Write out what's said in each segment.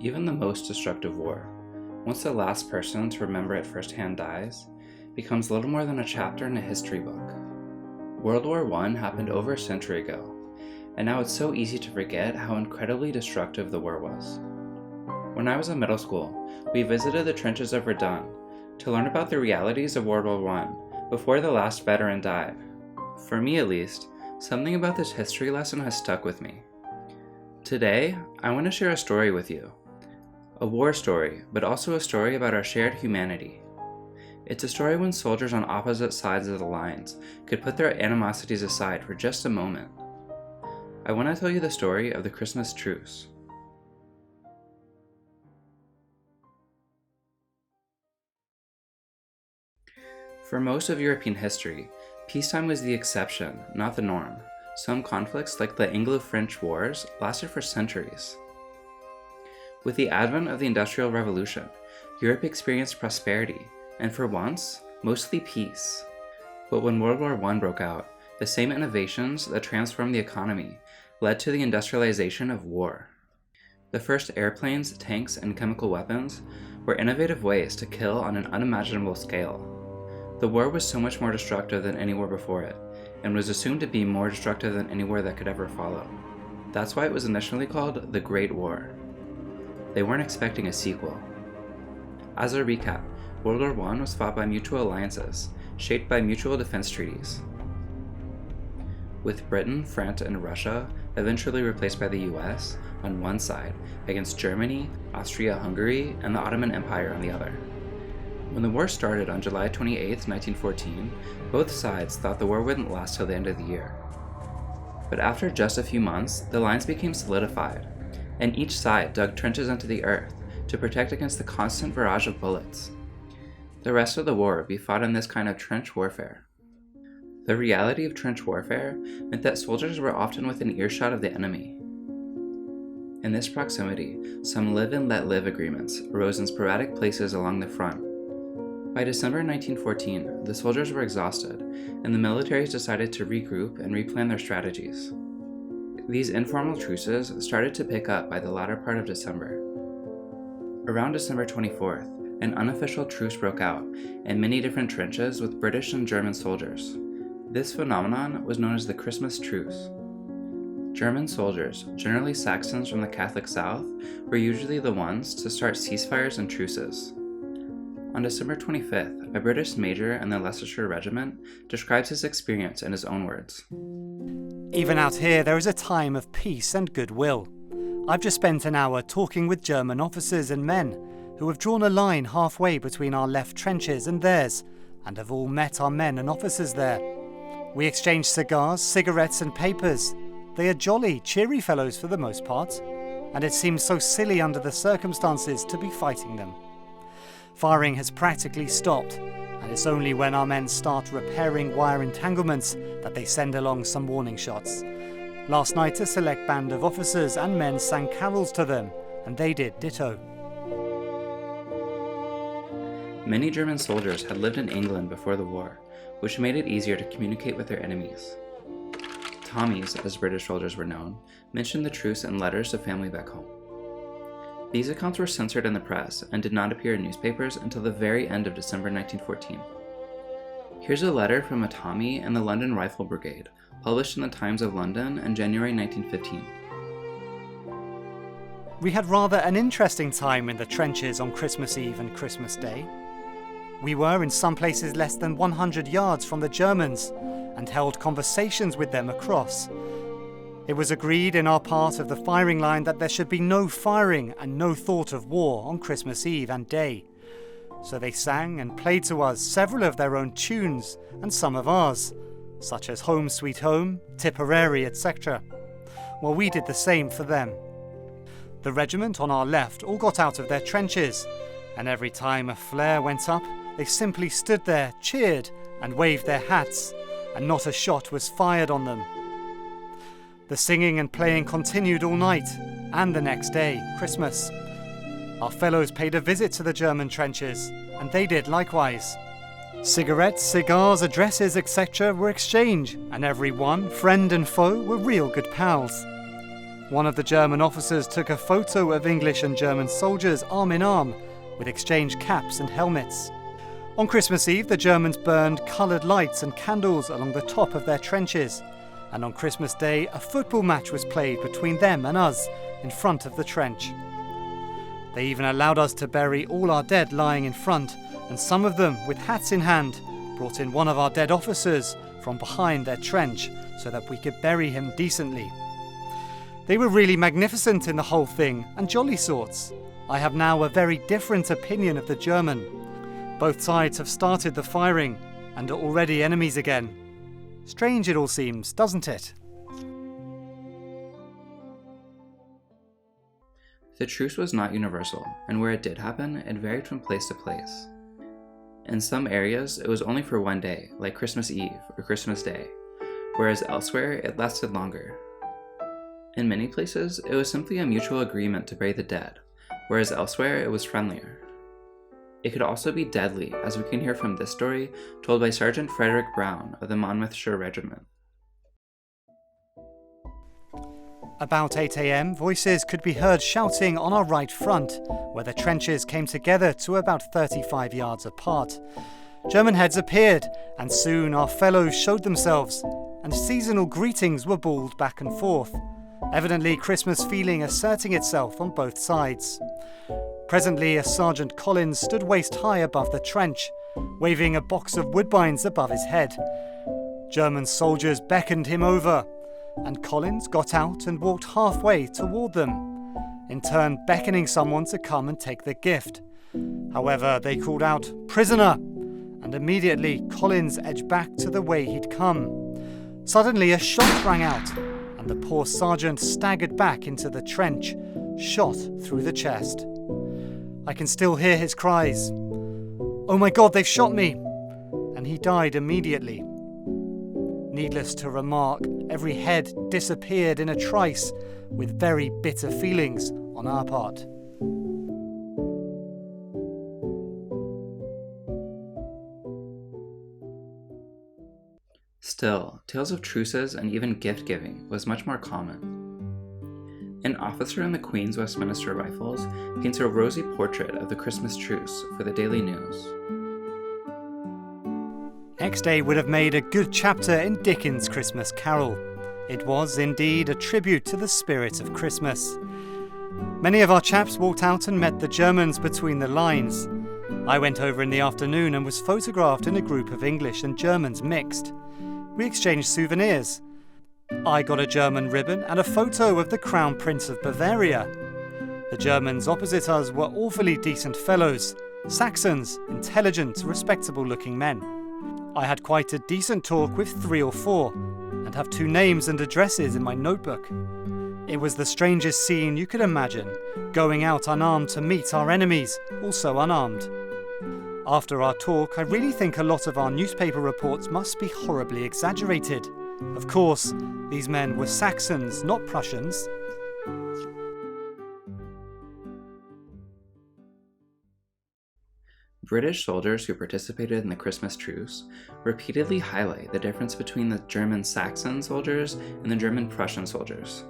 Even the most destructive war, once the last person to remember it firsthand dies, becomes little more than a chapter in a history book. World War I happened over a century ago, and now it's so easy to forget how incredibly destructive the war was. When I was in middle school, we visited the trenches of Verdun to learn about the realities of World War I before the last veteran died. For me at least, something about this history lesson has stuck with me. Today, I want to share a story with you. A war story, but also a story about our shared humanity. It's a story when soldiers on opposite sides of the lines could put their animosities aside for just a moment. I want to tell you the story of the Christmas Truce. For most of European history, peacetime was the exception, not the norm. Some conflicts, like the Anglo-French Wars, lasted for centuries. With the advent of the Industrial Revolution, Europe experienced prosperity, and for once, mostly peace. But when World War I broke out, the same innovations that transformed the economy led to the industrialization of war. The first airplanes, tanks, and chemical weapons were innovative ways to kill on an unimaginable scale. The war was so much more destructive than any war before it, and was assumed to be more destructive than any war that could ever follow. That's why it was initially called the Great War. They weren't expecting a sequel. As a recap, World War I was fought by mutual alliances, shaped by mutual defense treaties, with Britain, France, and Russia eventually replaced by the US on one side, against Germany, Austria-Hungary, and the Ottoman Empire on the other. When the war started on July 28, 1914, both sides thought the war wouldn't last till the end of the year. But after just a few months, the lines became solidified, and each side dug trenches into the earth to protect against the constant barrage of bullets. The rest of the war would be fought in this kind of trench warfare. The reality of trench warfare meant that soldiers were often within earshot of the enemy. In this proximity, some live and let live agreements arose in sporadic places along the front. By December 1914, the soldiers were exhausted, and the militaries decided to regroup and replan their strategies. These informal truces started to pick up by the latter part of December. Around December 24th, an unofficial truce broke out in many different trenches with British and German soldiers. This phenomenon was known as the Christmas Truce. German soldiers, generally Saxons from the Catholic South, were usually the ones to start ceasefires and truces. On December 25th, a British major in the Leicestershire Regiment describes his experience in his own words. Even out here, there is a time of peace and goodwill. I've just spent an hour talking with German officers and men who have drawn a line halfway between our left trenches and theirs, and have all met our men and officers there. We exchange cigars, cigarettes and papers. They are jolly, cheery fellows for the most part, and it seems so silly under the circumstances to be fighting them. Firing has practically stopped, and it's only when our men start repairing wire entanglements that they send along some warning shots. Last night a select band of officers and men sang carols to them, and they did ditto. Many German soldiers had lived in England before the war, which made it easier to communicate with their enemies. Tommies, as British soldiers were known, mentioned the truce in letters to family back home. These accounts were censored in the press and did not appear in newspapers until the very end of December 1914. Here's a letter from a Tommy in the London Rifle Brigade, published in the Times of London in January 1915. We had rather an interesting time in the trenches on Christmas Eve and Christmas Day. We were in some places less than 100 yards from the Germans and held conversations with them across. It was agreed in our part of the firing line that there should be no firing and no thought of war on Christmas Eve and Day. So they sang and played to us several of their own tunes and some of ours, such as Home Sweet Home, Tipperary, etc. While we did the same for them. The regiment on our left all got out of their trenches, and every time a flare went up, they simply stood there, cheered, and waved their hats, and not a shot was fired on them. The singing and playing continued all night, and the next day, Christmas. Our fellows paid a visit to the German trenches, and they did likewise. Cigarettes, cigars, addresses, etc. were exchanged, and every one, friend and foe, were real good pals. One of the German officers took a photo of English and German soldiers arm in arm, with exchanged caps and helmets. On Christmas Eve, the Germans burned coloured lights and candles along the top of their trenches, and on Christmas Day, a football match was played between them and us in front of the trench. They even allowed us to bury all our dead lying in front, and some of them, with hats in hand, brought in one of our dead officers from behind their trench so that we could bury him decently. They were really magnificent in the whole thing, and jolly sorts. I have now a very different opinion of the German. Both sides have started the firing and are already enemies again. Strange it all seems, doesn't it? The truce was not universal, and where it did happen, it varied from place to place. In some areas, it was only for one day, like Christmas Eve or Christmas Day, whereas elsewhere, it lasted longer. In many places, it was simply a mutual agreement to bury the dead, whereas elsewhere, it was friendlier. It could also be deadly, as we can hear from this story told by Sergeant Frederick Brown of the Unofficial Regiment. About 8 a.m, voices could be heard shouting on our right front, where the trenches came together to about 35 yards apart. German heads appeared, and soon our fellows showed themselves, and seasonal greetings were bawled back and forth, evidently Christmas feeling asserting itself on both sides. Presently, a Sergeant Collins stood waist high above the trench, waving a box of woodbines above his head. German soldiers beckoned him over, and Collins got out and walked halfway toward them, in turn beckoning someone to come and take the gift. However, they called out, "Prisoner!" and immediately Collins edged back to the way he'd come. Suddenly a shot rang out, and the poor sergeant staggered back into the trench, shot through the chest. I can still hear his cries, "Oh my God, they've shot me!" and he died immediately. Needless to remark, every head disappeared in a trice, with very bitter feelings on our part. Still, tales of truces and even gift-giving was much more common. An officer in the Queen's Westminster Rifles paints a rosy portrait of the Christmas Truce for the Daily News. Next day would have made a good chapter in Dickens' Christmas Carol. It was indeed a tribute to the spirit of Christmas. Many of our chaps walked out and met the Germans between the lines. I went over in the afternoon and was photographed in a group of English and Germans mixed. We exchanged souvenirs. I got a German ribbon and a photo of the Crown Prince of Bavaria. The Germans opposite us were awfully decent fellows, Saxons, intelligent, respectable-looking men. I had quite a decent talk with 3 or 4, and have 2 names and addresses in my notebook. It was the strangest scene you could imagine, going out unarmed to meet our enemies, also unarmed. After our talk, I really think a lot of our newspaper reports must be horribly exaggerated. Of course, these men were Saxons, not Prussians. British soldiers who participated in the Christmas Truce repeatedly highlight the difference between the German Saxon soldiers and the German Prussian soldiers.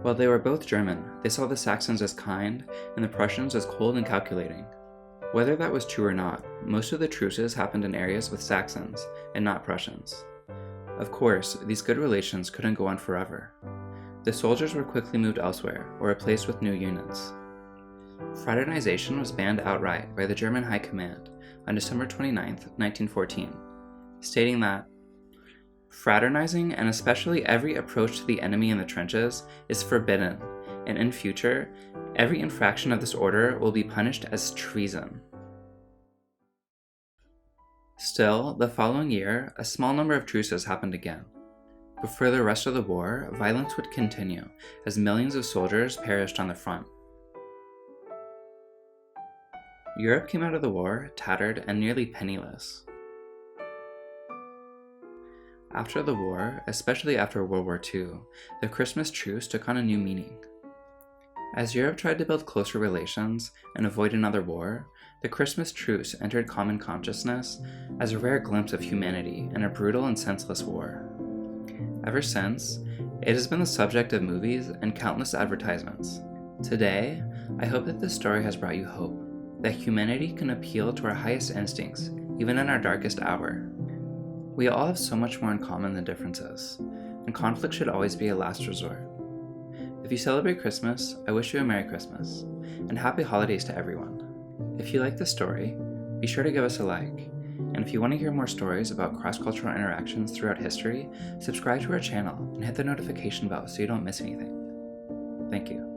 While they were both German, they saw the Saxons as kind and the Prussians as cold and calculating. Whether that was true or not, most of the truces happened in areas with Saxons and not Prussians. Of course, these good relations couldn't go on forever. The soldiers were quickly moved elsewhere or replaced with new units. Fraternization was banned outright by the German High Command on December 29, 1914, stating that fraternizing, and especially every approach to the enemy in the trenches, is forbidden, and in future, every infraction of this order will be punished as treason. Still, the following year, a small number of truces happened again. But for the rest of the war, violence would continue as millions of soldiers perished on the front. Europe came out of the war tattered and nearly penniless. After the war, especially after World War II, the Christmas Truce took on a new meaning. As Europe tried to build closer relations and avoid another war, the Christmas Truce entered common consciousness as a rare glimpse of humanity in a brutal and senseless war. Ever since, it has been the subject of movies and countless advertisements. Today, I hope that this story has brought you hope, that humanity can appeal to our highest instincts, even in our darkest hour. We all have so much more in common than differences, and conflict should always be a last resort. If you celebrate Christmas, I wish you a Merry Christmas, and Happy Holidays to everyone. If you like this story, be sure to give us a like, and if you want to hear more stories about cross-cultural interactions throughout history, subscribe to our channel and hit the notification bell so you don't miss anything. Thank you.